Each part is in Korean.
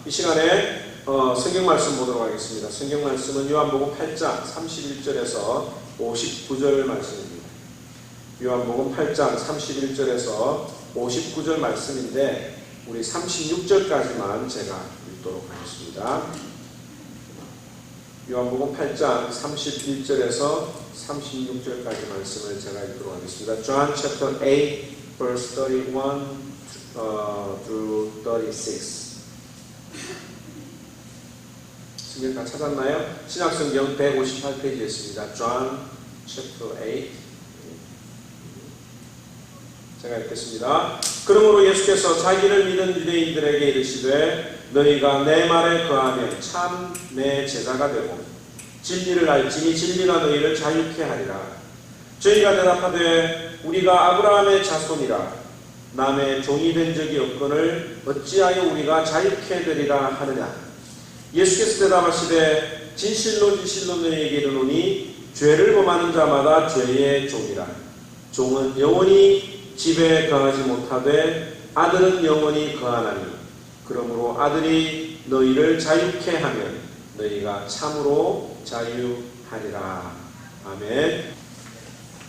이 시간에 성경 말씀 보도록 하겠습니다. 성경 말씀은 요한복음 8장 31절에서 59절 말씀입니다. 요한복음 8장 31절에서 59절 말씀인데 우리 36절까지만 제가 읽도록 하겠습니다. 요한복음 8장 31절에서 36절까지 말씀을 제가 읽도록 하겠습니다. John chapter 8 verse 31 through 36. 성경 다 찾았나요? 신약성경 158페이지에 있습니다. John chapter 8. 제가 읽겠습니다. 그러므로 예수께서 자기를 믿은 유대인들에게 이르시되 너희가 내 말에 거하면 참 내 제자가 되고 진리를 알지니 진리가 너희를 자유케 하리라. 저희가 대답하되 우리가 아브라함의 자손이라 남의 종이 된 적이 없거늘 어찌하여 우리가 자유케 되리라 하느냐. 예수께서 대답하시되 진실로 진실로 너희에게 이르노니 죄를 범하는 자마다 죄의 종이라. 종은 영원히 집에 거하지 못하되 아들은 영원히 거하나니 그러므로 아들이 너희를 자유케 하면 너희가 참으로 자유하리라. 아멘.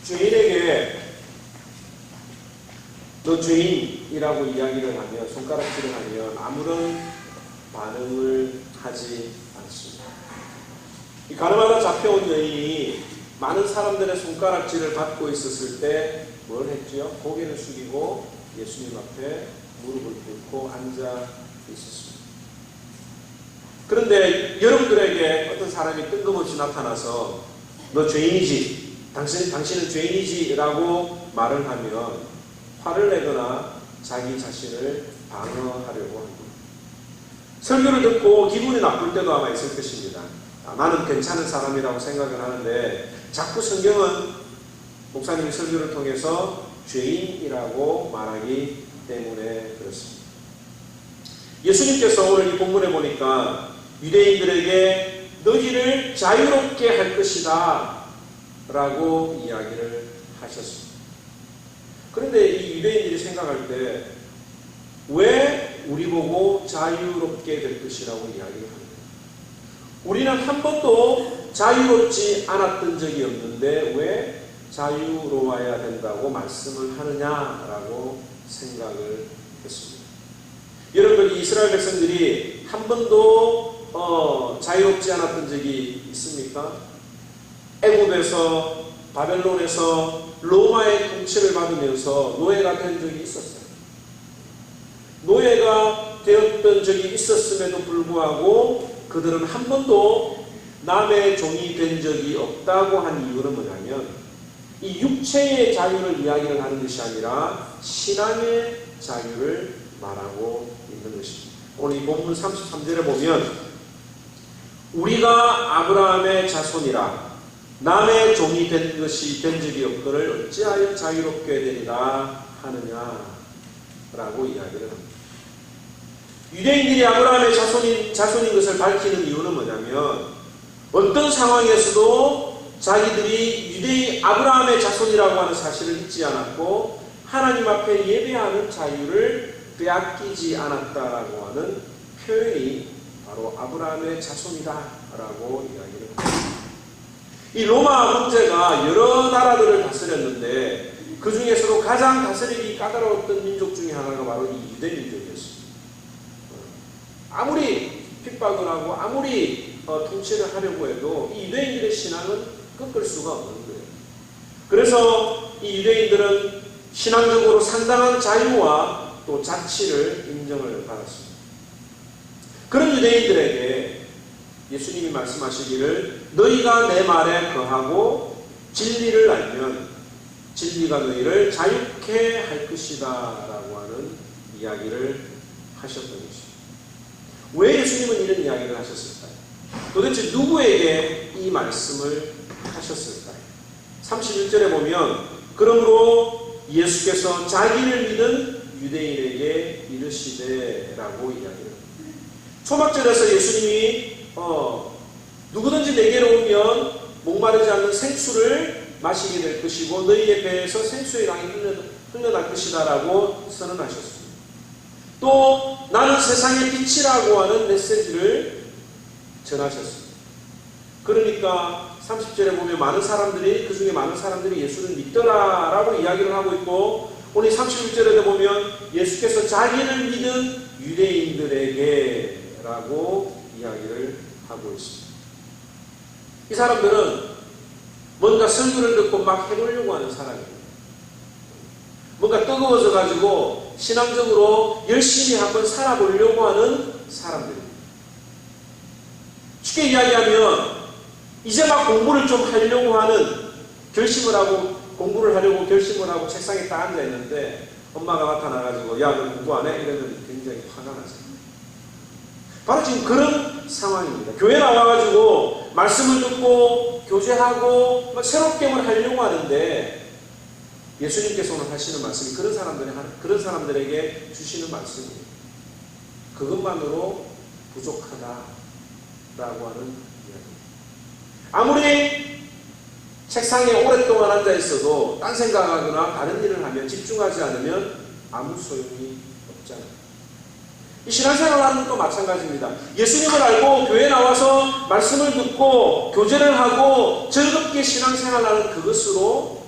죄인에게 너 죄인이라고 이야기를 하면 손가락질을 하면 아무런 반응을 하지 않습니다. 이 가늠하다 잡혀온 여인이 많은 사람들의 손가락질을 받고 있었을 때 뭘 했지요? 고개를 숙이고 예수님 앞에 무릎을 꿇고 앉아 있었습니다. 그런데 여러분들에게 어떤 사람이 뜬금없이 나타나서 너 죄인이지, 당신은 죄인이지 라고 말을 하면 화를 내거나 자기 자신을 방어하려고 합니다. 설교를 듣고 기분이 나쁠 때도 아마 있을 것입니다. 나는 괜찮은 사람이라고 생각을 하는데 자꾸 성경은 목사님의 설교를 통해서 죄인이라고 말하기 때문에 그렇습니다. 예수님께서 오늘 이 본문에 보니까 유대인들에게 너희를 자유롭게 할 것이다 라고 이야기를 하셨습니다. 그런데 이 유대인들이 생각할 때 왜 우리 보고 자유롭게 될 것이라고 이야기를 합니다. 우리는 한 번도 자유롭지 않았던 적이 없는데 왜 자유로워야 된다고 말씀을 하느냐라고 생각을 했습니다. 여러분, 이스라엘 백성들이 한 번도 자유롭지 않았던 적이 있습니까? 애굽에서 바벨론에서 로마의 통치를 받으면서 노예가 된 적이 있었어요. 노예가 되었던 적이 있었음에도 불구하고 그들은 한 번도 남의 종이 된 적이 없다고 한 이유는 뭐냐면 이 육체의 자유를 이야기를 하는 것이 아니라 신앙의 자유를 말하고 있는 것입니다. 오늘 이 본문 33절에 보면 우리가 아브라함의 자손이라 남의 종이 된 적이 없거늘 어찌하여 자유롭게 되리라 하느냐라고 이야기를 합니다. 유대인들이 아브라함의 자손인 것을 밝히는 이유는 뭐냐면 어떤 상황에서도 자기들이 아브라함의 자손이라고 하는 사실을 잊지 않았고 하나님 앞에 예배하는 자유를 빼앗기지 않았다라고 하는 표현이 바로 아브라함의 자손이다라고 이야기를 합니다. 이 로마 황제가 여러 나라들을 다스렸는데 그 중에서도 가장 다스리기 까다로웠던 민족 중에 하나가 바로 이 유대 민족이었습니다. 아무리 핍박을 하고 아무리 통치를 하려고 해도 이 유대인들의 신앙은 꺾을 수가 없는 거예요. 그래서 이 유대인들은 신앙적으로 상당한 자유와 또 자치를 인정을 받았습니다. 그런 유대인들에게 예수님이 말씀하시기를 너희가 내 말에 거하고 진리를 알면 진리가 너희를 자유케 할 것이다 라고 하는 이야기를 하셨던 것입니다. 왜 예수님은 이런 이야기를 하셨을까요? 도대체 누구에게 이 말씀을 하셨을까요? 31절에 보면 그러므로 예수께서 자기를 믿은 유대인에게 이르시되 라고 이야기를 합니다. 초막절에서 예수님이 누구든지 내게로 오면 목마르지 않는 생수를 마시게 될 것이고 너희의 배에서 생수의 강이 흘러날 것이다 라고 선언하셨습니다. 또 나는 세상의 빛이라고 하는 메시지를 전하셨습니다. 그러니까 30절에 보면 많은 사람들이, 그 중에 많은 사람들이 예수를 믿더라라고 이야기를 하고 있고, 오늘 31절에 보면 예수께서 자기를 믿은 유대인들에게라고 이야기를 하고 있습니다. 이 사람들은 뭔가 설교를 듣고 막 해보려고 하는 사람입니다. 뭔가 뜨거워져 가지고 신앙적으로 열심히 한번 살아보려고 하는 사람들입니다. 쉽게 이야기하면 이제 막 공부를 좀 하려고 하는, 결심을 하고 공부를 하려고 결심을 하고 책상에 딱 앉아 있는데 엄마가 나타나가지고 야, 너 공부 안 해? 이러면 굉장히 화가 나죠. 바로 지금 그런 상황입니다. 교회 나와가지고 말씀을 듣고 교제하고 막 새롭게만 하려고 하는데, 예수님께서는 하시는 말씀이 그런 사람들에게 주시는 말씀이에요. 그것만으로 부족하다라고 하는 이야기입니다. 아무리 책상에 오랫동안 앉아 있어도 딴 생각하거나 다른 일을 하면, 집중하지 않으면 아무 소용이 없잖아요. 이 신앙생활을 하는 것도 마찬가지입니다. 예수님을 알고 교회에 나와서 말씀을 듣고 교제를 하고 즐겁게 신앙생활을 하는 그것으로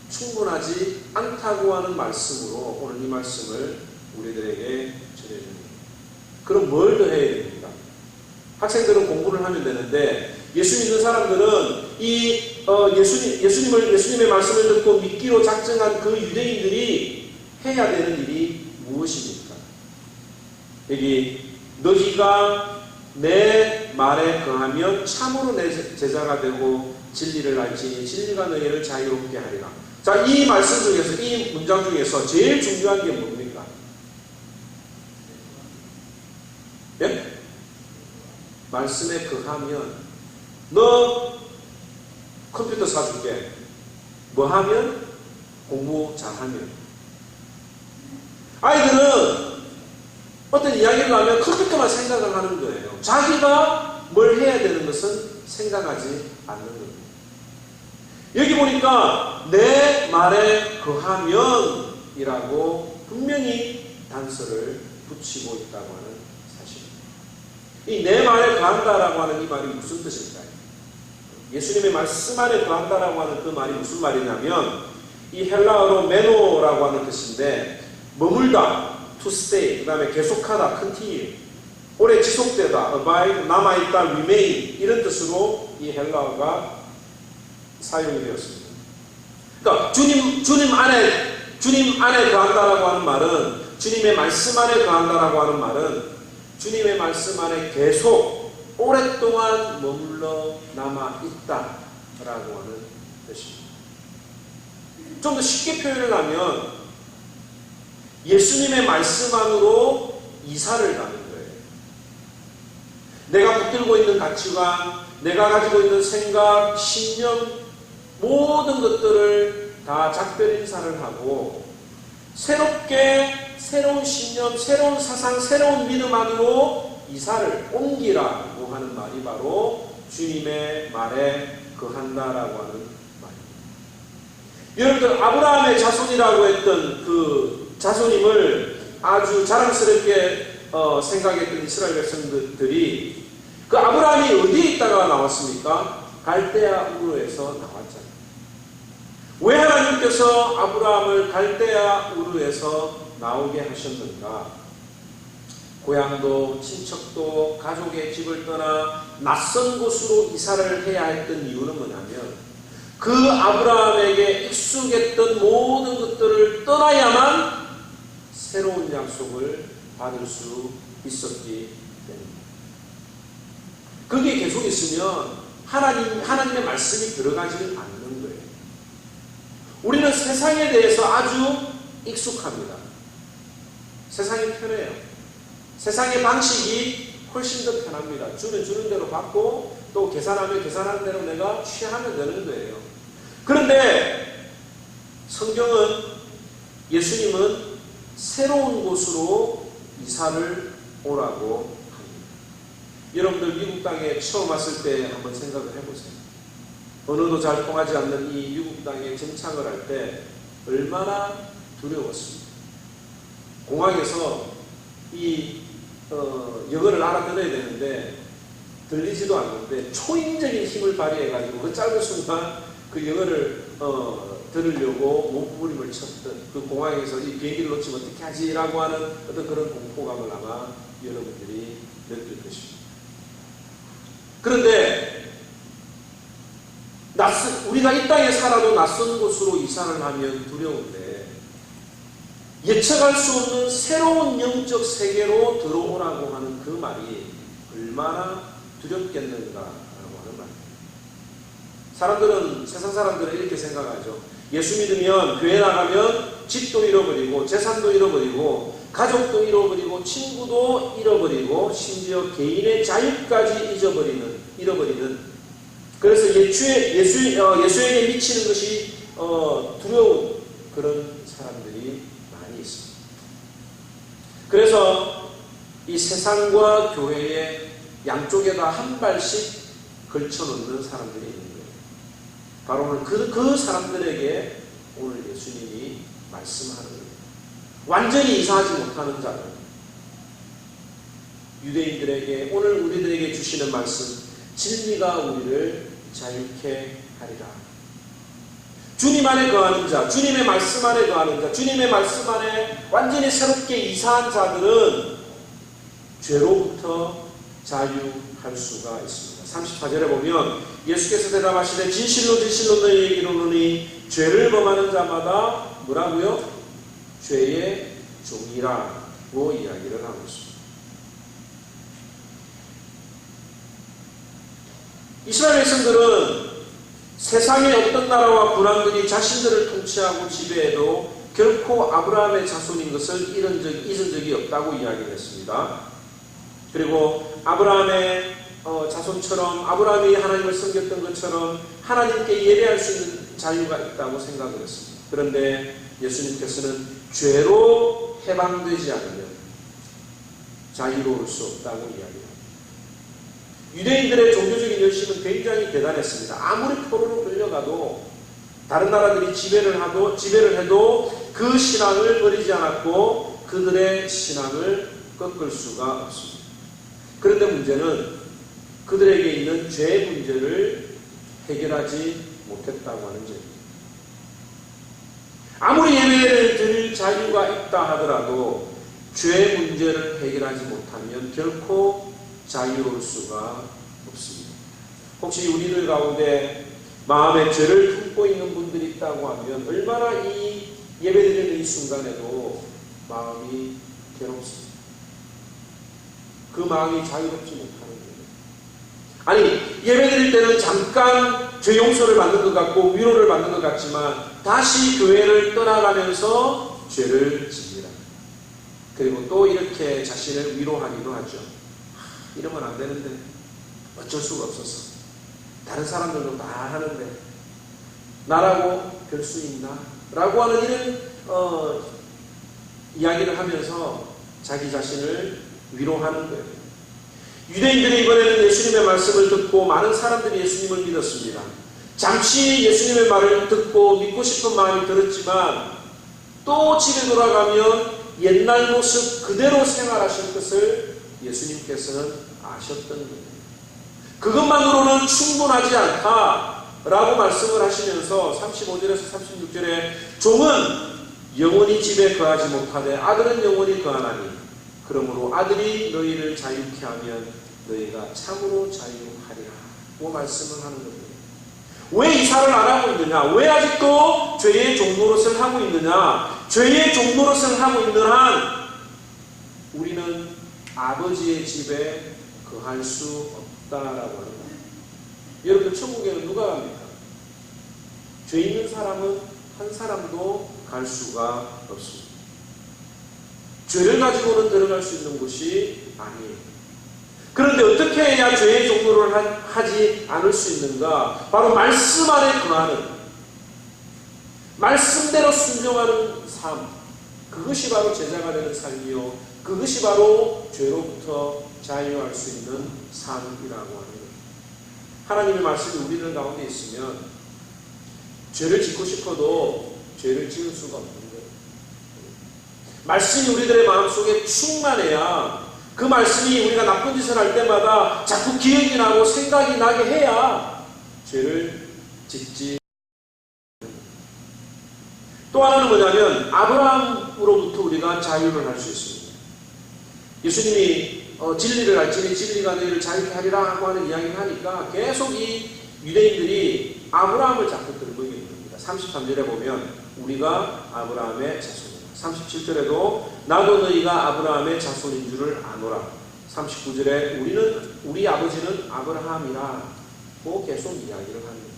충분하지 않다고 하는 말씀으로 오늘 이 말씀을 우리들에게 전해줍니다. 그럼 뭘 더 해야 됩니까? 학생들은 공부를 하면 되는데, 예수 믿는 사람들은 예수님의 말씀을 듣고 믿기로 작정한 그 유대인들이 해야 되는 일이 무엇입니까? 여기 너희가 내 말에 거하면 참으로 내 제자가 되고 진리를 알지니 진리가 너희를 자유롭게 하리라. 자, 이 말씀 중에서, 이 문장 중에서 제일 중요한 게 뭡니까? 예? 말씀에 거하면, 너 컴퓨터 사줄게. 뭐 하면? 공부 잘하면. 아이들은 어떤 이야기를 하면 컴퓨터만 생각을 하는 거예요. 자기가 뭘 해야 되는 것은 생각하지 않는 겁니다. 여기 보니까 내 말에 거하면 이라고 분명히 단서를 붙이고 있다고 하는 사실입니다. 이 내 말에 거한다라고 하는 이 말이 무슨 뜻일까요? 예수님의 말씀 안에 거한다라고 하는 그 말이 무슨 말이냐면, 이 헬라어로 메노라고 하는 뜻인데, 머물다, to stay, 그 다음에 계속하다, continue, 오래 지속되다, abide, 남아있다, remain, 이런 뜻으로 이 헬라어가 사용이 되었습니다. 그러니까 주님 안에 거한다라고 하는 말은, 주님의 말씀 안에 거한다라고 하는 말은 주님의 말씀 안에 계속 오랫동안 머물러 남아있다라고 하는 뜻입니다. 좀 더 쉽게 표현을 하면 예수님의 말씀 안으로 이사를 가는 거예요. 내가 붙들고 있는 가치관, 내가 가지고 있는 생각, 신념, 모든 것들을 다 작별 인사를 하고 새로운 신념, 새로운 사상, 새로운 믿음 안으로 이사를 옮기라고 하는 말이 바로 주님의 말에 거한다라고 하는 말입니다. 여러분들, 아브라함의 자손이라고 했던 그 자손임을 아주 자랑스럽게 생각했던 이스라엘 백성들이, 그 아브라함이 어디에 있다가 나왔습니까? 갈대아 우르에서 나왔잖아요. 왜 하나님께서 아브라함을 갈대아 우르에서 나오게 하셨는가? 고향도 친척도 가족의 집을 떠나 낯선 곳으로 이사를 해야 했던 이유는 뭐냐면, 그 아브라함에게 익숙했던 모든 것들을 떠나야만 새로운 약속을 받을 수 있었기 때문입니다. 그게 계속 있으면 하나님의 말씀이 들어가지는 않는 거예요. 우리는 세상에 대해서 아주 익숙합니다. 세상이 편해요. 세상의 방식이 훨씬 더 편합니다. 주면 주는 대로 받고, 또 계산하면 계산하는 대로 내가 취하면 되는 거예요. 그런데 성경은, 예수님은 새로운 곳으로 이사를 오라고 합니다. 여러분들 미국 땅에 처음 왔을 때 한번 생각을 해보세요. 언어도 잘 통하지 않는 이 미국 땅에 정착을 할 때 얼마나 두려웠습니까? 공항에서 영어를 알아들어야 되는데 들리지도 않는데 초인적인 힘을 발휘해가지고 그 짧은 순간 그 영어를 들으려고 몸부림을 쳤던 그 공항에서 이 비행기를 놓치면 어떻게 하지라고 하는 어떤 그런 공포감을 아마 여러분들이 느낄 것입니다. 그런데 우리가 이 땅에 살아도 낯선 곳으로 이사를 하면 두려운데 예측할 수 없는 새로운 영적 세계로 들어오라고 하는 그 말이 얼마나 두렵겠는가라고 하는 말입니다. 세상 사람들은 이렇게 생각하죠. 예수 믿으면 교회 나가면 집도 잃어버리고 재산도 잃어버리고 가족도 잃어버리고 친구도 잃어버리고 심지어 개인의 자유까지 잃어버리는 그래서 예수에게 미치는 것이 두려운 그런 사람들이 많이 있습니다. 그래서 이 세상과 교회의 양쪽에다 한 발씩 걸쳐놓는 사람들이 있는 거예요. 바로 오늘 그 사람들에게 오늘 예수님이 말씀하는 거예요. 완전히 이사하지 못하는 자들, 유대인들에게 오늘 우리들에게 주시는 말씀, 진리가 우리를 자유케 하리라. 주님 안에 거하는 자, 주님의 말씀 안에 거하는 자, 주님의 말씀 안에 완전히 새롭게 이사한 자들은 죄로부터 자유할 수가 있습니다. 34절에 보면 예수께서 대답하시되 진실로 진실로 너희에게 이르노니 죄를 범하는 자마다 뭐라고요? 죄의 종이라고 이야기를 하고 있습니다. 이스라엘 백성들은 세상의 어떤 나라와 군왕들이 자신들을 통치하고 지배해도 결코 아브라함의 자손인 것을 잊은 적이 없다고 이야기를 했습니다. 그리고 아브라함의 자손처럼 아브라함이 하나님을 섬겼던 것처럼 하나님께 예배할 수 있는 자유가 있다고 생각을 했습니다. 그런데 예수님께서는 죄로 해방되지 않으면 자유로울 수 없다고 이야기합니다. 유대인들의 종교적인 열심은 굉장히 대단했습니다. 아무리 포로로 끌려가도 다른 나라들이 지배를 해도 그 신앙을 버리지 않았고 그들의 신앙을 꺾을 수가 없습니다. 그런데 문제는 그들에게 있는 죄 문제를 해결하지 못했다고 하는 점입니다. 아무리 예배를 드릴 자유가 있다 하더라도 죄 문제를 해결하지 못하면 결코 자유로울 수가 없습니다. 혹시 우리들 가운데 마음에 죄를 품고 있는 분들이 있다고 하면 얼마나 이 예배드리는 이 순간에도 마음이 괴롭습니다. 그 마음이 자유롭지 못하는 거예요. 아니, 예배드릴 때는 잠깐 죄 용서를 받는 것 같고 위로를 받는 것 같지만 다시 교회를 떠나가면서 죄를 집니다. 그리고 또 이렇게 자신을 위로하기도 하죠. 이러면 안 되는데 어쩔 수가 없었어. 다른 사람들도 다 하는데 나라고 별 수 있나? 라고 하는 이런 이야기를 하면서 자기 자신을 위로하는 거예요. 유대인들이 이번에는 예수님의 말씀을 듣고 많은 사람들이 예수님을 믿었습니다. 잠시 예수님의 말을 듣고 믿고 싶은 마음이 들었지만 또 집에 돌아가면 옛날 모습 그대로 생활하실 것을 예수님께서는 아셨던 거예요. 그것만으로는 충분하지 않다라고 말씀을 하시면서 35절에서 36절에 종은 영원히 집에 거하지 못하되 아들은 영원히 거하나니 그러므로 아들이 너희를 자유케 하면 너희가 참으로 자유하리라고 말씀을 하는 겁니다. 왜 이사를 안 하고 있느냐? 왜 아직도 죄의 종노릇을 하고 있느냐? 죄의 종노릇을 하고 있는 한 우리는 아버지의 집에 거할 수 없다라고 하는 거예요. 여러분, 천국에는 누가 갑니까? 죄 있는 사람은 한 사람도 갈 수가 없습니다. 죄를 가지고는 들어갈 수 있는 곳이 아니에요. 그런데 어떻게 해야 죄의 종노를 하지 않을 수 있는가? 바로 말씀 안에 거하는, 말씀대로 순종하는 삶, 그것이 바로 제자가 되는 삶이요, 그것이 바로 죄로부터 자유할 수 있는 삶이라고 하는 거예요. 하나님의 말씀이 우리들 가운데 있으면 죄를 짓고 싶어도 죄를 지을 수가 없는 거예요. 말씀이 우리들의 마음속에 충만해야 그 말씀이 우리가 나쁜 짓을 할 때마다 자꾸 기억이 나고 생각이 나게 해야 죄를 짓지. 또 하나는 뭐냐면 아브라함으로부터 우리가 자유를 할 수 있습니다. 예수님이 진리를 알지니 진리가 너희를 자유케 하리라 하고 하는 이야기를 하니까 계속 이 유대인들이 아브라함을 자꾸 들고 있는 겁니다. 33절에 보면 우리가 아브라함의 자손이다. 37절에도 나도 너희가 아브라함의 자손인 줄을 아노라. 39절에 우리 아버지는 아브라함이라고 계속 이야기를 하는 겁니다.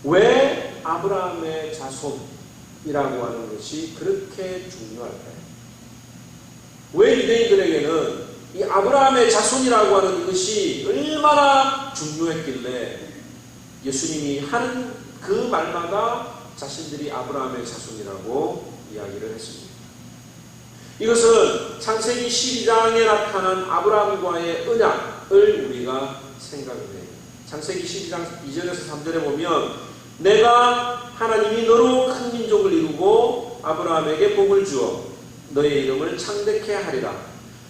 왜 아브라함의 자손이라고 하는 것이 그렇게 중요할까요? 왜 유대인들에게는 이 아브라함의 자손이라고 하는 것이 얼마나 중요했길래 예수님이 하는 그 말마다 자신들이 아브라함의 자손이라고 이야기를 했습니다. 이것은 창세기 12장에 나타난 아브라함과의 언약을 우리가 생각을 해요. 창세기 12장 2절에서 3절에 보면 내가 하나님이 너로 큰 민족을 이루고 아브라함에게 복을 주어 너의 이름을 창대케 하리라.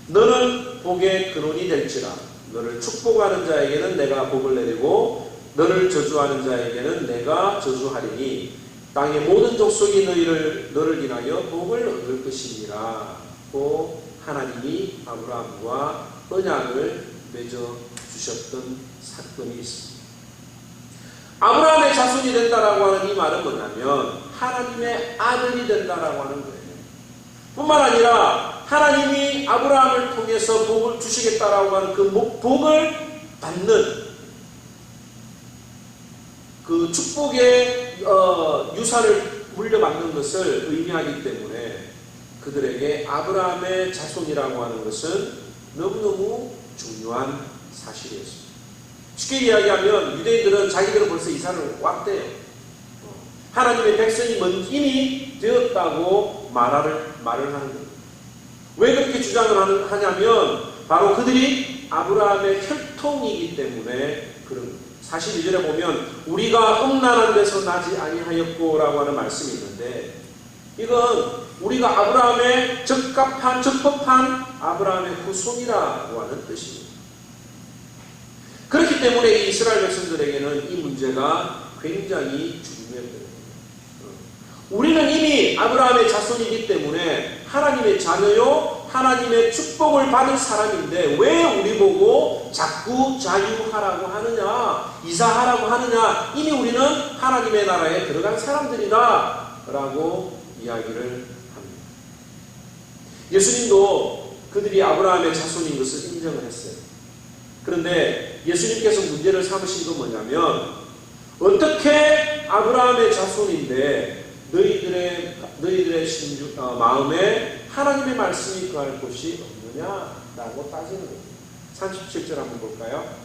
너는 복의 근원이 될지라. 너를 축복하는 자에게는 내가 복을 내리고 너를 저주하는 자에게는 내가 저주하리니 땅의 모든 족속이 너를 인하여 복을 얻을 것이니라. 또 하나님이 아브라함과 언약을 맺어 주셨던 사건이 있습니다. 아브라함의 자손이 된다라고 하는 이 말은 뭐냐면 하나님의 아들이 된다라고 하는 거예요. 뿐만 아니라 하나님이 아브라함을 통해서 복을 주시겠다라고 하는 그 복을 받는 그 축복의 유산을 물려받는 것을 의미하기 때문에 그들에게 아브라함의 자손이라고 하는 것은 너무너무 중요한 사실이었습니다. 쉽게 이야기하면 유대인들은 자기들은 벌써 이사를 왔대요. 하나님의 백성이 이미 되었다고 말을 하는 겁니다. 왜 그렇게 주장을 하냐면 바로 그들이 아브라함의 혈통이기 때문에 그런 겁니다. 42절에 보면 우리가 음란한 데서 나지 아니하였고 라고 하는 말씀이 있는데 이건 우리가 아브라함의 적법한 아브라함의 후손이라고 하는 뜻입니다. 그렇기 때문에 이 이스라엘 백성들에게는 이 문제가 굉장히 중요했던 겁니다. 우리는 이미 아브라함의 자손이기 때문에 하나님의 자녀요 하나님의 축복을 받은 사람인데 왜 우리 보고 자꾸 자유하라고 하느냐 이사하라고 하느냐 이미 우리는 하나님의 나라에 들어간 사람들이다 라고 이야기를 합니다. 예수님도 그들이 아브라함의 자손인 것을 인정을 했어요. 그런데 예수님께서 문제를 삼으신 건 뭐냐면 어떻게 아브라함의 자손인데 너희들의 마음에 하나님의 말씀이 거할 곳이 없느냐라고 따지는 겁니다. 37절 한번 볼까요?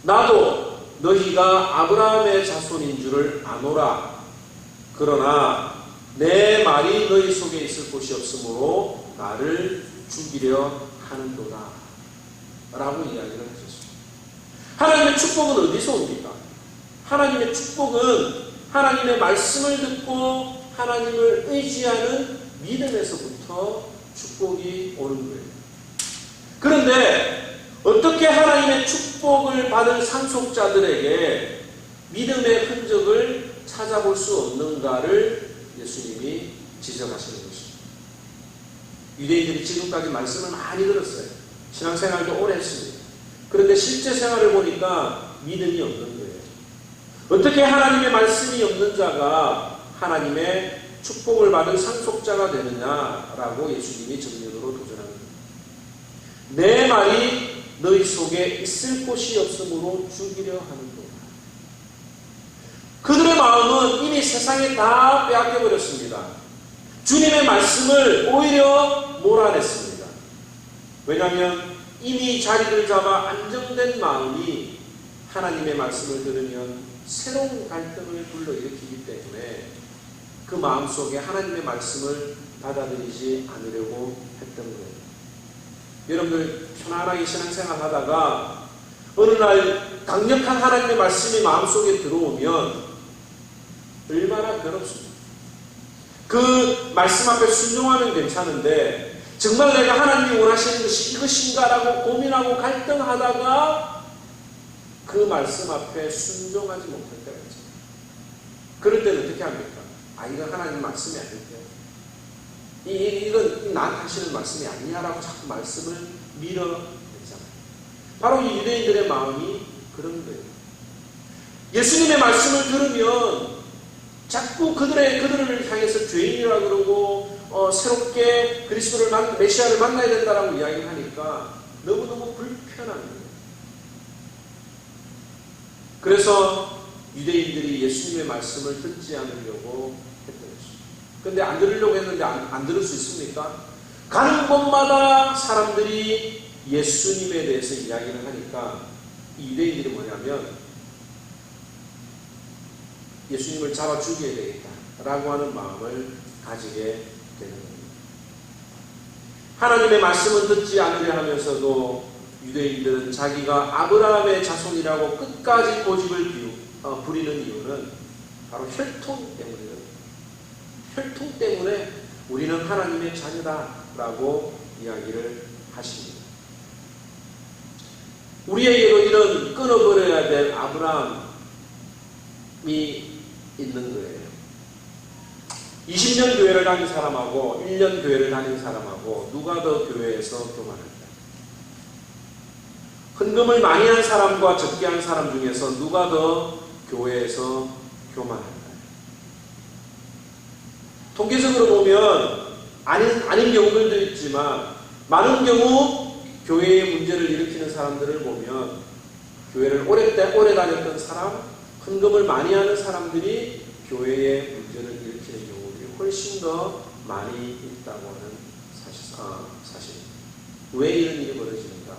나도 너희가 아브라함의 자손인 줄을 아노라. 그러나 내 말이 너희 속에 있을 곳이 없으므로 나를 죽이려 하는도다 라고 이야기를 하셨습니다. 하나님의 축복은 어디서 옵니까? 하나님의 축복은 하나님의 말씀을 듣고 하나님을 의지하는 믿음에서부터 축복이 오는 거예요. 그런데 어떻게 하나님의 축복을 받은 상속자들에게 믿음의 흔적을 찾아볼 수 없는가를 예수님이 지적하시는 것입니다. 유대인들이 지금까지 말씀을 많이 들었어요. 신앙생활도 오래 했습니다. 그런데 실제 생활을 보니까 믿음이 없는 거예요. 어떻게 하나님의 말씀이 없는 자가 하나님의 축복을 받은 상속자가 되느냐라고 예수님이 정면으로 도전합니다. 내 말이 너희 속에 있을 곳이 없으므로 죽이려 하는도다. 그들의 마음은 이미 세상에 다 빼앗겨버렸습니다. 주님의 말씀을 오히려 몰아냈습니다. 왜냐하면 이미 자리를 잡아 안정된 마음이 하나님의 말씀을 들으면 새로운 갈등을 불러일으키기 때문에 그 마음속에 하나님의 말씀을 받아들이지 않으려고 했던 거예요. 여러분들 편안하게 신앙생활 하다가 어느 날 강력한 하나님의 말씀이 마음속에 들어오면 얼마나 괴롭습니까? 그 말씀 앞에 순종하면 괜찮은데 정말 내가 하나님이 원하시는 것이 이것인가라고 고민하고 갈등하다가 그 말씀 앞에 순종하지 못할 때가 있어요. 그럴 때는 어떻게 합니까? 이건 하나님 말씀이 아닌데 이건 나한테 하시는 말씀이 아니야라고 자꾸 말씀을 밀어내잖아요. 바로 이 유대인들의 마음이 그런 거예요. 예수님의 말씀을 들으면 자꾸 그들을 향해서 죄인이라 그러고 새롭게 그리스도를 메시아를 만나야 된다라고 이야기를 하니까 너무너무 불편한 거예요. 그래서 유대인들이 예수님의 말씀을 듣지 않으려고 했던 것입니다. 그런데 안 들으려고 했는데 안 들을 수 있습니까? 가는 곳마다 사람들이 예수님에 대해서 이야기를 하니까 이 유대인들이 뭐냐면 예수님을 잡아 죽여야 되겠다라고 하는 마음을 가지게 되는 겁니다. 하나님의 말씀은 듣지 않으려 하면서도 유대인들은 자기가 아브라함의 자손이라고 끝까지 고집을 부리는 이유는 바로 혈통 때문이거든요. 혈통 때문에 우리는 하나님의 자녀다라고 이야기를 하십니다. 우리에게도 이런 끊어버려야 될 아브라함이 있는 거예요. 20년 교회를 다닌 사람하고 1년 교회를 다닌 사람하고 누가 더 교회에서 교만할까? 헌금을 많이 한 사람과 적게 한 사람 중에서 누가 더 교회에서 교만할까요? 통계적으로 보면 아닌 경우들도 있지만 많은 경우 교회의 문제를 일으키는 사람들을 보면 교회를 오래 다녔던 사람, 헌금을 많이 하는 사람들이 교회의 문제를 일으키는 경우들이 훨씬 더 많이 있다고 하는 사실입니다. 왜 이런 일이 벌어지는가?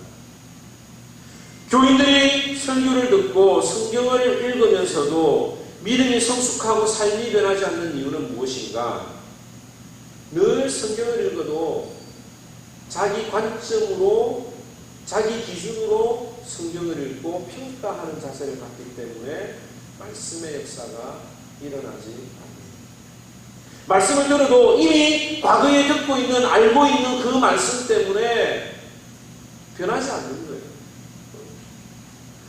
교인들이 설교를 듣고 성경을 읽으면서도 믿음이 성숙하고 삶이 변하지 않는 이유는 무엇인가? 늘 성경을 읽어도 자기 관점으로, 자기 기준으로 성경을 읽고 평가하는 자세를 갖기 때문에 말씀의 역사가 일어나지 않습니다. 말씀을 들어도 이미 과거에 듣고 있는, 알고 있는 그 말씀 때문에 변하지 않는 거예요.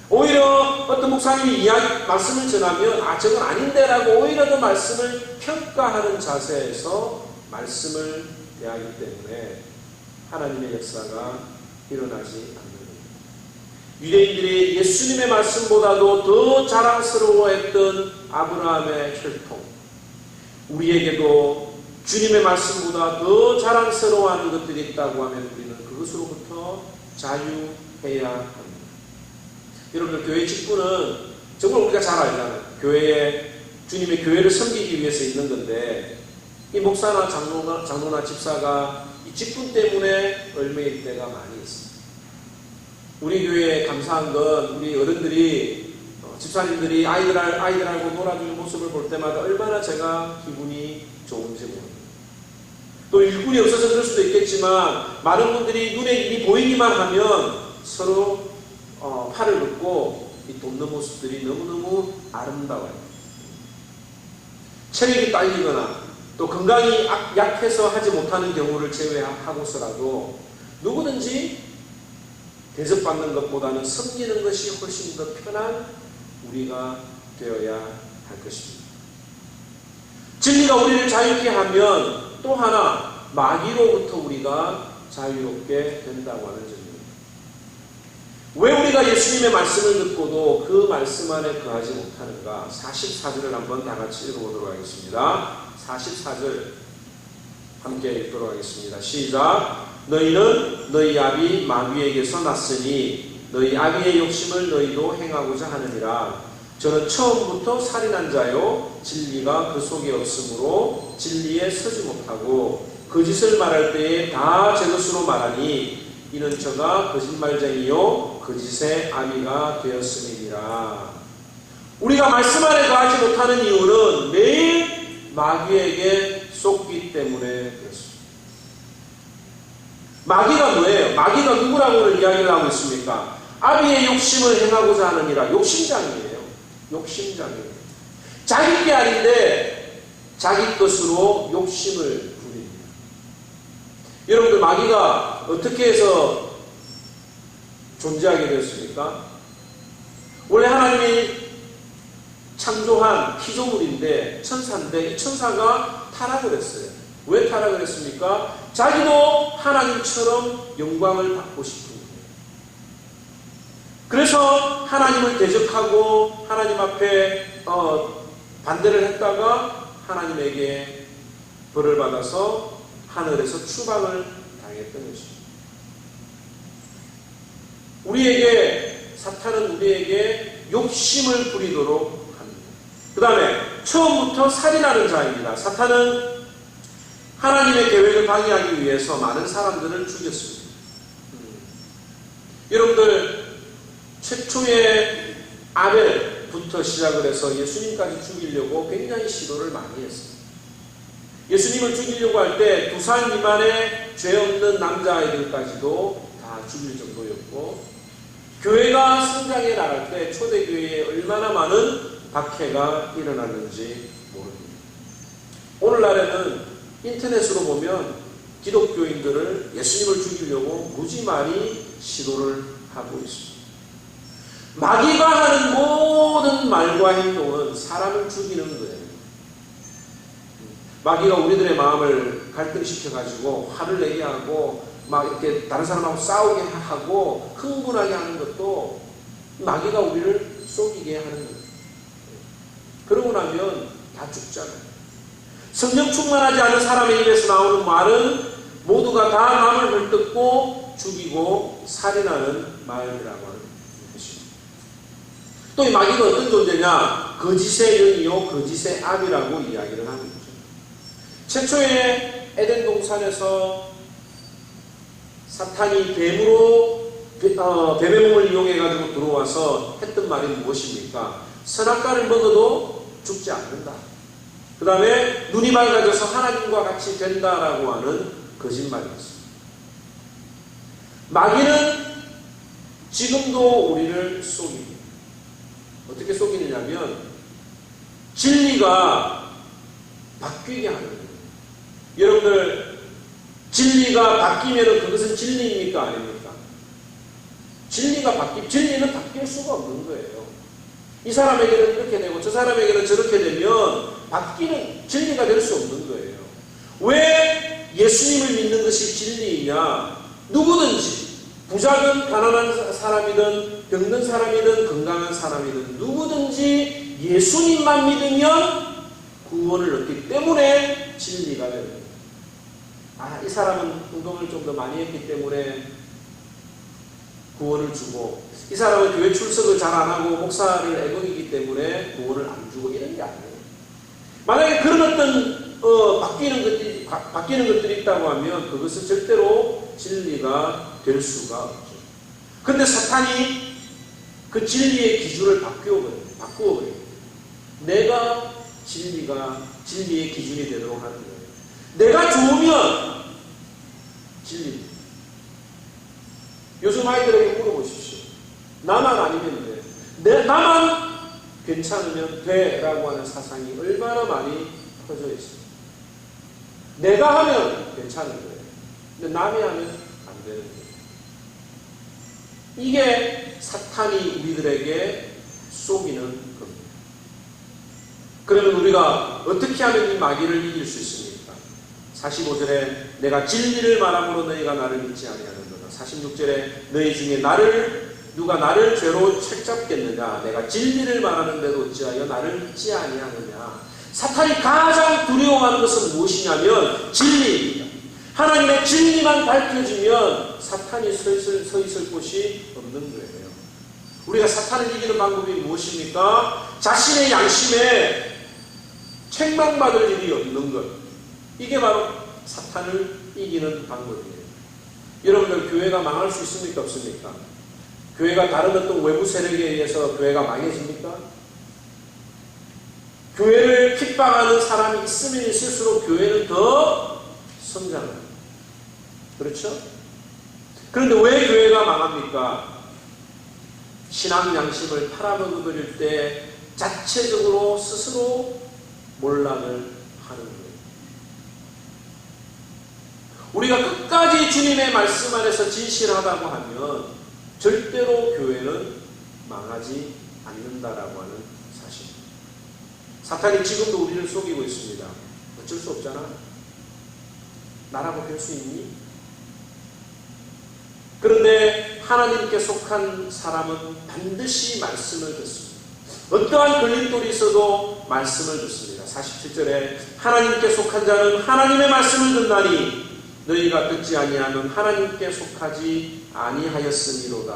오히려 어떤 목사님이 말씀을 전하면 저건 아닌데라고 오히려 더 말씀을 평가하는 자세에서 말씀을 대하기 때문에 하나님의 역사가 일어나지 않는 겁니다. 유대인들이 예수님의 말씀보다도 더 자랑스러워했던 아브라함의 혈통, 우리에게도 주님의 말씀보다 더 자랑스러워하는 것들이 있다고 하면 우리는 그것으로부터 자유해야 합니다. 여러분들, 교회 직분은 정말 우리가 잘 알잖아요. 주님의 교회를 섬기기 위해서 있는 건데, 이 목사나 장로나 집사가 이 직분 때문에 얽매일 때가 많이 있습니다. 우리 교회에 감사한 건 우리 어른들이, 집사님들이 아이들하고 놀아주는 모습을 볼 때마다 얼마나 제가 기분이 좋은지 모릅니다. 또 일꾼이 없어서 그럴 수도 있겠지만 많은 분들이 눈에 이미 보이기만 하면 서로 팔을 긋고 돕는 모습들이 너무너무 아름다워요. 체력이 딸리거나 또 건강이 약해서 하지 못하는 경우를 제외하고서라도 누구든지 대접받는 것보다는 섬기는 것이 훨씬 더 편한 우리가 되어야 할 것입니다. 진리가 우리를 자유케 하면 또 하나 마귀로부터 우리가 자유롭게 된다고 하는 점입니다. 왜 우리가 예수님의 말씀을 듣고도 그 말씀 안에 거하지 못하는가? 44절을 한번 다 같이 읽어보도록 하겠습니다. 44절 함께 읽도록 하겠습니다. 시작. 너희는 너희 아비 마귀에게서 났으니 너희 아비의 욕심을 너희도 행하고자 하느니라. 저는 처음부터 살인한 자요 진리가 그 속에 없으므로 진리에 서지 못하고 거짓을 말할 때에 다 제 것으로 말하니 이는 저가 거짓말쟁이요 거짓의 아비가 되었음이니라. 우리가 말씀 안에 거하지 못하는 이유는 매일 마귀에게 속기 때문에 그렇습니다. 마귀가 뭐예요? 마귀가 누구라고 이야기를 하고 있습니까? 아비의 욕심을 행하고자 하느니라. 욕심장이에요. 욕심장이에요. 자기 게 아닌데 자기 것으로 욕심을 여러분들 마귀가 어떻게 해서 존재하게 되었습니까? 원래 하나님이 창조한 피조물인데 천사인데 이 천사가 타락을 했어요. 왜 타락을 했습니까? 자기도 하나님처럼 영광을 받고 싶은 거예요. 그래서 하나님을 대적하고 하나님 앞에 반대를 했다가 하나님에게 벌을 받아서 하늘에서 추방을 당했던 것입니다. 사탄은 우리에게 욕심을 부리도록 합니다. 그 다음에 처음부터 살인하는 자입니다. 사탄은 하나님의 계획을 방해하기 위해서 많은 사람들을 죽였습니다. 여러분들 최초의 아벨부터 시작을 해서 예수님까지 죽이려고 굉장히 시도를 많이 했습니다. 예수님을 죽이려고 할 때 2살 미만의 죄 없는 남자아이들까지도 다 죽일 정도였고, 교회가 성장해 나갈 때 초대교회에 얼마나 많은 박해가 일어났는지 모릅니다. 오늘날에는 인터넷으로 보면 기독교인들을 예수님을 죽이려고 무지 많이 시도를 하고 있습니다. 마귀가 하는 모든 말과 행동은 사람을 죽이는 거예요. 마귀가 우리들의 마음을 갈등시켜가지고 화를 내게 하고 막 이렇게 다른 사람하고 싸우게 하고 흥분하게 하는 것도 마귀가 우리를 속이게 하는 거예요. 그러고 나면 다 죽잖아요. 성령 충만하지 않은 사람의 입에서 나오는 말은 모두가 다 남을 헐뜯고 죽이고 살인하는 말이라고 하는 것입니다. 또 이 마귀가 어떤 존재냐? 거짓의 영이요 거짓의 압이라고 이야기를 하는 거죠. 최초의 에덴 동산에서 사탄이 뱀의 몸을 이용해가지고 들어와서 했던 말이 무엇입니까? 선악과를 먹어도 죽지 않는다. 그 다음에 눈이 밝아져서 하나님과 같이 된다라고 하는 거짓말이었습니다. 마귀는 지금도 우리를 속입니다. 어떻게 속이느냐면 진리가 바뀌게 하는 거예요. 여러분들 진리가 바뀌면 그것은 진리입니까? 아닙니까? 진리는 바뀔 수가 없는 거예요. 이 사람에게는 이렇게 되고 저 사람에게는 저렇게 되면 진리가 될 수 없는 거예요. 왜 예수님을 믿는 것이 진리이냐? 누구든지 부자든 가난한 사람이든 병든 사람이든 건강한 사람이든 누구든지 예수님만 믿으면 구원을 얻기 때문에 진리가 됩니다. 이 사람은 운동을 좀 더 많이 했기 때문에 구원을 주고, 이 사람은 교회 출석을 잘 안 하고 목사를 애먹이기 때문에 구원을 안 주고, 이런 게 아니에요. 만약에 그런 어떤 바뀌는 것들이 있다고 하면 그것은 절대로 진리가 될 수가 없죠. 그런데 사탄이 그 진리의 기준을 바꾸어버려요. 내가 진리의 기준이 되도록 하는 거예요. 내가 좋으면 진리입니다. 요즘 아이들에게 물어보십시오. 나만 아니면 돼. 나만 괜찮으면 돼. 라고 하는 사상이 얼마나 많이 퍼져 있습니다. 내가 하면 괜찮은 거예요. 근데 남이 하면 안 되는 거예요. 이게 사탄이 우리들에게 속이는 겁니다. 그러면 우리가 어떻게 하면 이 마귀를 이길 수 있습니까? 45절에 내가 진리를 말함으로 너희가 나를 믿지 아니하는도다. 46절에 너희 중에 누가 나를 죄로 책잡겠느냐? 내가 진리를 말하는데도 어찌하여 나를 믿지 아니하느냐? 사탄이 가장 두려워하는 것은 무엇이냐면 진리입니다. 하나님의 진리만 밝혀지면 사탄이 서 있을 곳이 없는 거예요. 우리가 사탄을 이기는 방법이 무엇입니까? 자신의 양심에 책망받을 일이 없는 것. 이게 바로 사탄을 이기는 방법이에요. 여러분들 교회가 망할 수 있습니까? 없습니까? 교회가 다른 어떤 외부 세력에 의해서 교회가 망해집니까? 교회를 핍박하는 사람이 있으면 있을수록 교회는 더 성장합니다. 그렇죠? 그런데 왜 교회가 망합니까? 신앙 양심을 팔아먹어버릴 때 자체적으로 스스로 몰락을 하는 거예요. 우리가 끝까지 주님의 말씀 안에서 진실하다고 하면 절대로 교회는 망하지 않는다라고 하는 사실. 사탄이 지금도 우리를 속이고 있습니다. 어쩔 수 없잖아. 나라고 할 수 있니? 그런데 하나님께 속한 사람은 반드시 말씀을 듣습니다. 어떠한 걸림돌이 있어도 말씀을 듣습니다. 47절에 하나님께 속한 자는 하나님의 말씀을 듣나니 너희가 듣지 아니하면 하나님께 속하지 아니하였음이로다.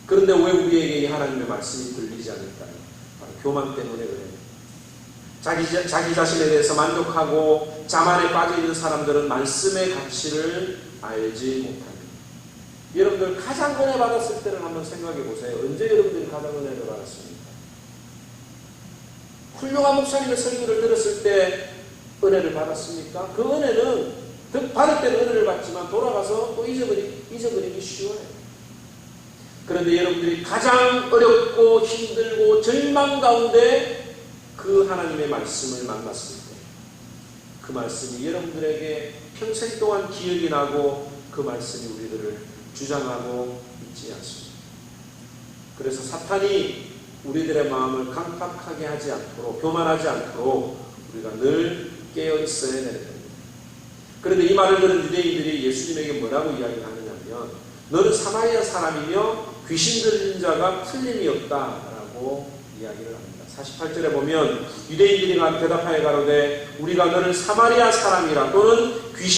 그런데 왜 우리에게 이 하나님의 말씀이 들리지 않을까요? 바로 교만 때문에 그래요. 자기 자신에 대해서 만족하고 자만에 빠져있는 사람들은 말씀의 가치를 알지 못합니다. 여러분들 가장 은혜 받았을 때를 한번 생각해 보세요. 언제 여러분들이 가장 은혜를 받았습니까? 훌륭한 목사님의 설교를 들었을 때 은혜를 받았습니까? 그 은혜는 받을 때는 은혜를 받지만 돌아가서 또 잊어버리기 쉬워요. 그런데 여러분들이 가장 어렵고 힘들고 절망 가운데 그 하나님의 말씀을 만났을 때 그 말씀이 여러분들에게 평생 동안 기억이 나고 그 말씀이 우리들을 주장하고 있지 않습니다. 그래서 사탄이 우리들의 마음을 강팍하게 하지 않도록, 교만하지 않도록 우리가 늘 깨어 있어야 되는 겁니다. 그런데 이 말을 들은 유대인들이 예수님에게 뭐라고 이야기를 하느냐면 너는 사마리아 사람이며 귀신 들린 자가 틀림이 없다라고 이야기를 합니다. 48절에 보면 유대인들이 대답하여 가로되 우리가 너를 사마리아 사람이라 또는 귀신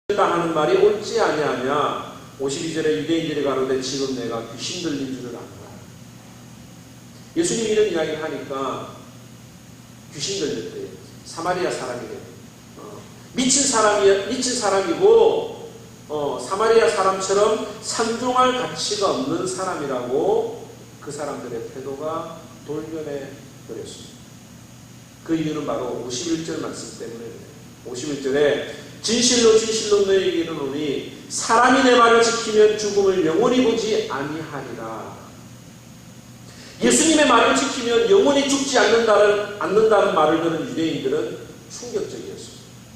들렸다 하는 말이 옳지 아니하냐. 52절에 유대인들이 가로되 지금 내가 귀신 들린 줄을 안다. 예수님이 이런 이야기를 하니까 귀신 들렸대요. 사마리아 사람이래요. 미친 사람이고 사마리아 사람처럼 상종할 가치가 없는 사람이라고 그 사람들의 태도가 돌변해 버렸습니다. 그 이유는 바로 51절 말씀 때문에 그래요. 51절에 진실로 진실로 너희에게 이르노니 사람이 내 말을 지키면 죽음을 영원히 보지 아니하리라. 예수님의 말을 지키면 영원히 죽지 않는다는 말을 듣는 유대인들은 충격적이었습니다.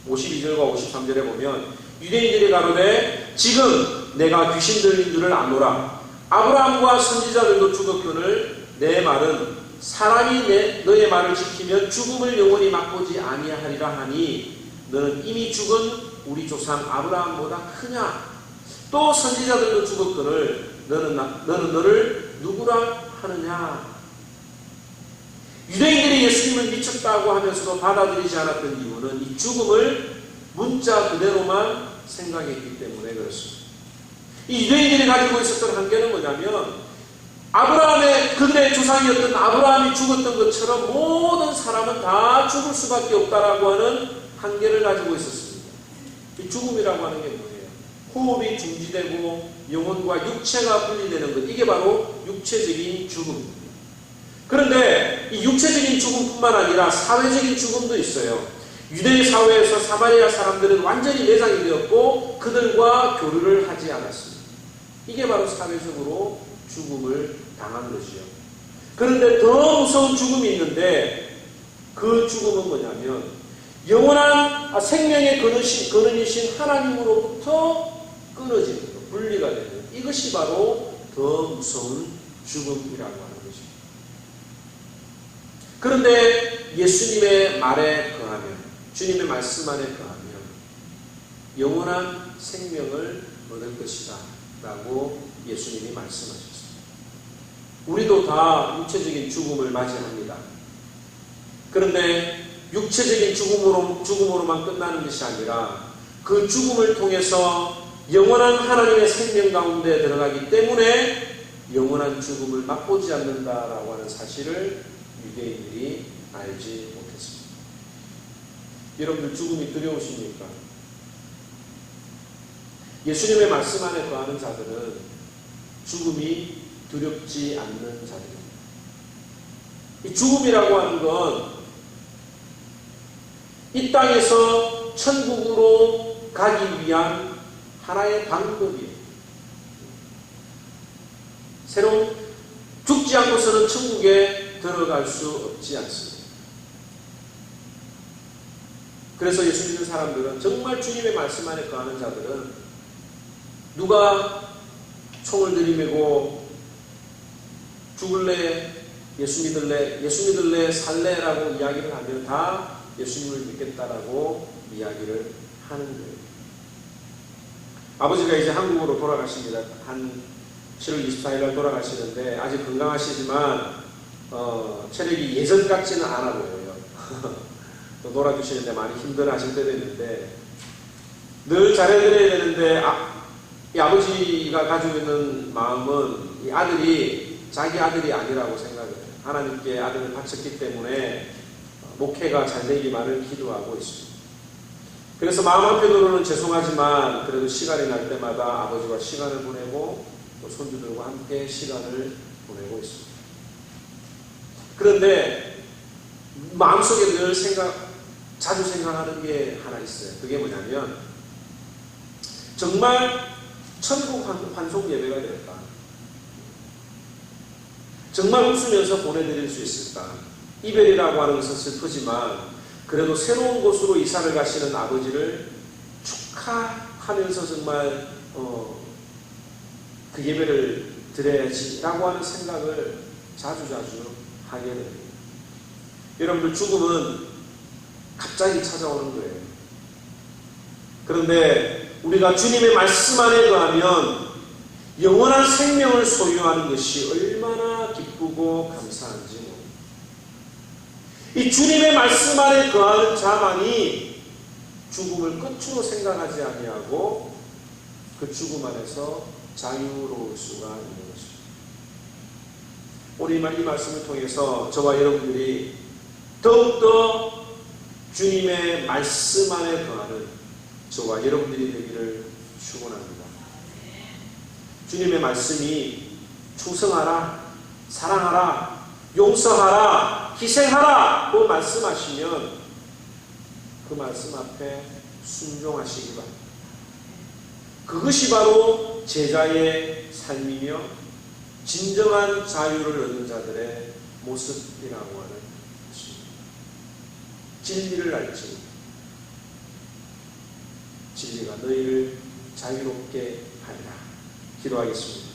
52절과 53절에 보면 유대인들이 가로되 지금 내가 귀신 들린 줄을 아노라. 아브라함과 선지자들도 죽었거늘 내 말은 사람이 너의 말을 지키면 죽음을 영원히 맛보지 아니하리라 하니 너는 이미 죽은 우리 조상 아브라함보다 크냐? 또 선지자들도 죽었거늘 너는 너를 누구라 하느냐? 유대인들이 예수님을 미쳤다고 하면서도 받아들이지 않았던 이유는 이 죽음을 문자 그대로만 생각했기 때문에 그렇습니다. 이 유대인들이 가지고 있었던 한계는 뭐냐면 그들의 조상이었던 아브라함이 죽었던 것처럼 모든 사람은 다 죽을 수밖에 없다라고 하는 한계를 가지고 있었습니다. 이 죽음이라고 하는 게 뭐예요? 호흡이 중지되고 영혼과 육체가 분리되는 것. 이게 바로 육체적인 죽음입니다. 그런데 이 육체적인 죽음뿐만 아니라 사회적인 죽음도 있어요. 유대 사회에서 사마리아 사람들은 완전히 매장이 되었고 그들과 교류를 하지 않았습니다. 이게 바로 사회적으로 죽음을 당한 것이요. 그런데 더 무서운 죽음이 있는데 그 죽음은 뭐냐면 영원한 생명의 근원이신 하나님으로부터 끊어지는 것, 분리가 되는 것. 이것이 바로 더 무서운 죽음이라고 하는 것입니다. 그런데 예수님의 말에 거하면, 주님의 말씀 안에 거하면 영원한 생명을 얻을 것이다 라고 예수님이 말씀하셨습니다. 우리도 다 육체적인 죽음을 맞이합니다. 그런데 육체적인 죽음으로만 끝나는 것이 아니라 그 죽음을 통해서 영원한 하나님의 생명 가운데 들어가기 때문에 영원한 죽음을 맛보지 않는다라고 하는 사실을 유대인들이 알지 못했습니다. 여러분들 죽음이 두려우십니까? 예수님의 말씀 안에 거하는 자들은 죽음이 두렵지 않는 자들입니다. 이 죽음이라고 하는 건 이 땅에서 천국으로 가기 위한 하나의 방법이에요. 새로운 죽지 않고서는 천국에 들어갈 수 없지 않습니다. 그래서 예수 믿는 사람들은, 정말 주님의 말씀 안에 거하는 자들은 누가 총을 들이매고 죽을래, 예수 믿을래, 살래라고 이야기를 하면 다 예수님을 믿겠다라고 이야기를 하는 거예요. 아버지가 이제 한국으로 돌아가십니다. 한 7월 24일 날 돌아가시는데 아직 건강하시지만 체력이 예전 같지는 않아 보여요. 또 놀아주시는데 많이 힘들어하실 때도 있는데, 늘 잘해드려야 되는데 이 아버지가 가지고 있는 마음은 이 아들이 자기 아들이 아니라고 생각을 해요. 하나님께 아들을 바쳤기 때문에 목회가 잘 되기만을 기도하고 있습니다. 그래서 마음 한편으로는 죄송하지만 그래도 시간이 날 때마다 아버지와 시간을 보내고 또 손주들과 함께 시간을 보내고 있습니다. 그런데 마음속에 늘 자주 생각하는 게 하나 있어요. 그게 뭐냐면, 정말 천국 환송 예배가 될까? 정말 웃으면서 보내드릴 수 있을까? 이별이라고 하는 것은 슬프지만 그래도 새로운 곳으로 이사를 가시는 아버지를 축하하면서 정말 그 예배를 드려야지라고 하는 생각을 자주 하게 됩니다. 여러분들, 죽음은 갑자기 찾아오는 거예요. 그런데 우리가 주님의 말씀 안에 거하면 영원한 생명을 소유하는 것이 얼마나 기쁘고 감사한지 모릅니다. 이 주님의 말씀 안에 거하는 자만이 죽음을 끝으로 생각하지 아니하고 그 죽음 안에서 자유로울 수가 있는 것입니다. 오늘 이 말씀을 통해서 저와 여러분들이 더욱더 주님의 말씀 안에 거하는 저와 여러분들이 되기를 축원합니다. 주님의 말씀이 충성하라, 사랑하라, 용서하라, 희생하라 고 말씀하시면 그 말씀 앞에 순종하시기 바랍니다. 그것이 바로 제자의 삶이며 진정한 자유를 얻는 자들의 모습이라고 하는 것입니다. 진리를 알지 진리가 너희를 자유롭게 하리라. 기도하겠습니다.